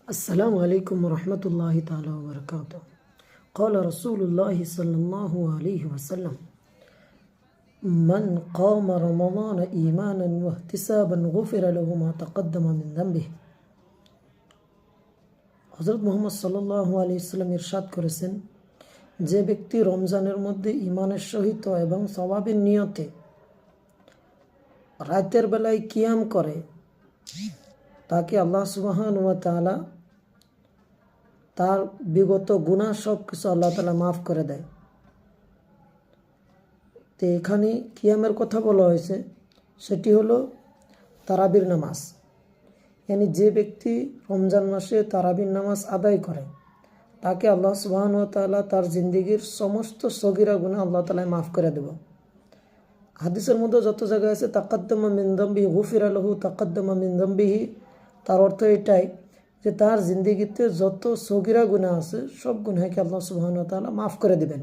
السلام عليكم ورحمة الله تعالى وبركاته. قال رسول الله صلى الله عليه وسلم: من قام رمضان إيمانا واحتسابا غفر له ما تقدم من ذنبه. হযরত মুহাম্মদ সাল্লাল্লাহু আলাইহি ওয়াসাল্লাম ইরশাদ করেছেন, যে ব্যক্তি রমজানের মধ্যে ঈমানের সহিত এবং সওয়াবের নিয়তে রাতের বেলায় কিয়াম করে তাকে আল্লাহ সুবহানাহু ওয়া তাআলা তার বিগত গুনাহ সব কিছু আল্লাহ তাআলা মাফ করে দেয়। তো এখানে কিয়ামের কথা বলা হয়েছে, সেটি হলো তারাবির নামাজ। যে ব্যক্তি রমজান মাসে তারাবির নামাজ আদায় করে তাকে আল্লাহ সুবহানাহু ওয়া তাআলা তার জিন্দেগির সমস্ত সগীরা গুনাহ আল্লাহ তাআলা মাফ করে দেব। হাদিসের মধ্যে যত জায়গায় আছে তাকাদ্দামা মিন যামবিহি গুফিরা লাহু তাকাদ্দামা মিন যামবিহি, তার অর্থ এটাই যে তার জিন্দেগিতে যত সগীরা গুনাহ আছে সব গুনাহকে আল্লাহ সুবহানাহু ওয়া তাআলা মাফ করে দিবেন।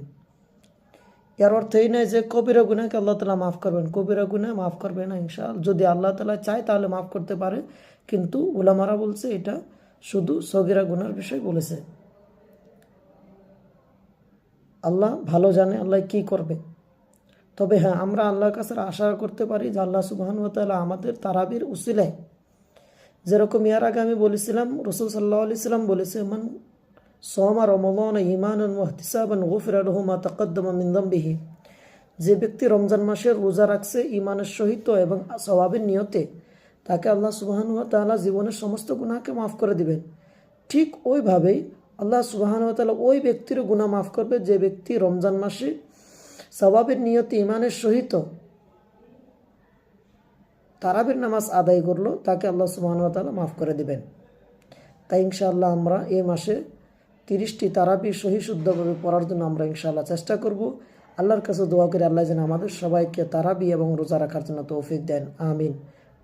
এর অর্থ এই নয় যে কবিরা গুনাহকে আল্লাহ তাআলা মাফ করবেন, কবিরা গুনাহ মাফ করবে না ইনশাআল্লাহ। যদি আল্লাহ তাআলা চায় তাহলে মাফ করতে পারে, কিন্তু উলামারা বলছে এটা শুধু সগীরা গুনার বিষয় বলেছে। আল্লাহ ভালো জানে আল্লাহ কি করবে। তবে হ্যাঁ, আমরা আল্লাহর কাছে আশা করতে পারি যে আল্লাহ সুবহানাহু ওয়া তাআলা আমাদের তারাবির উসিলায়, যেরকম ইয়ার আগে আমি বলেছিলাম, রাসূল সাল্লাল্লাহু আলাইহি ওয়াসাল্লাম বলেছে, মান সামা রমাদান ঈমানান ওয়া ইহতিসাবান গুফিরা লাহু মা তাকাদ্দামা মিন যামবিহি, যে ব্যক্তি রমজান মাসের রোজা রাখছে ঈমানের সহিত এবং সওয়াবের নিয়তে, তাকে আল্লাহ সুবহানাহু ওয়া তাআলা জীবনের সমস্ত গুনাহকে মাফ করে দিবেন। ঠিক ওইভাবেই আল্লাহ সুবহানাহু ওয়া তাআলা ওই ব্যক্তির গুনাহ মাফ করবে যে ব্যক্তি রমজান মাসে সওয়াবের নিয়তে ঈমানের সহিত তারাবির নামাজ আদায় করলো, তাকে আল্লাহ সুবহানাহু ওয়া তাআলা মাফ করে দিবেন। তাই ইনশাআল্লাহ আমরা এই মাসে 30টি তারাবি সহি শুদ্ধভাবে পড়ার জন্য আমরা ইনশাআল্লাহ চেষ্টা করব। আল্লাহর কাছে দোয়া করি আল্লাহ যেন আমাদের সবাইকে তারাবি এবং রোজা রাখার জন্য তৌফিক দেন। আমিন।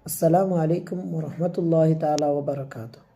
আসসালামু আলাইকুম ওয়া রাহমাতুল্লাহি তাআলা ওয়া বারাকাতুহু।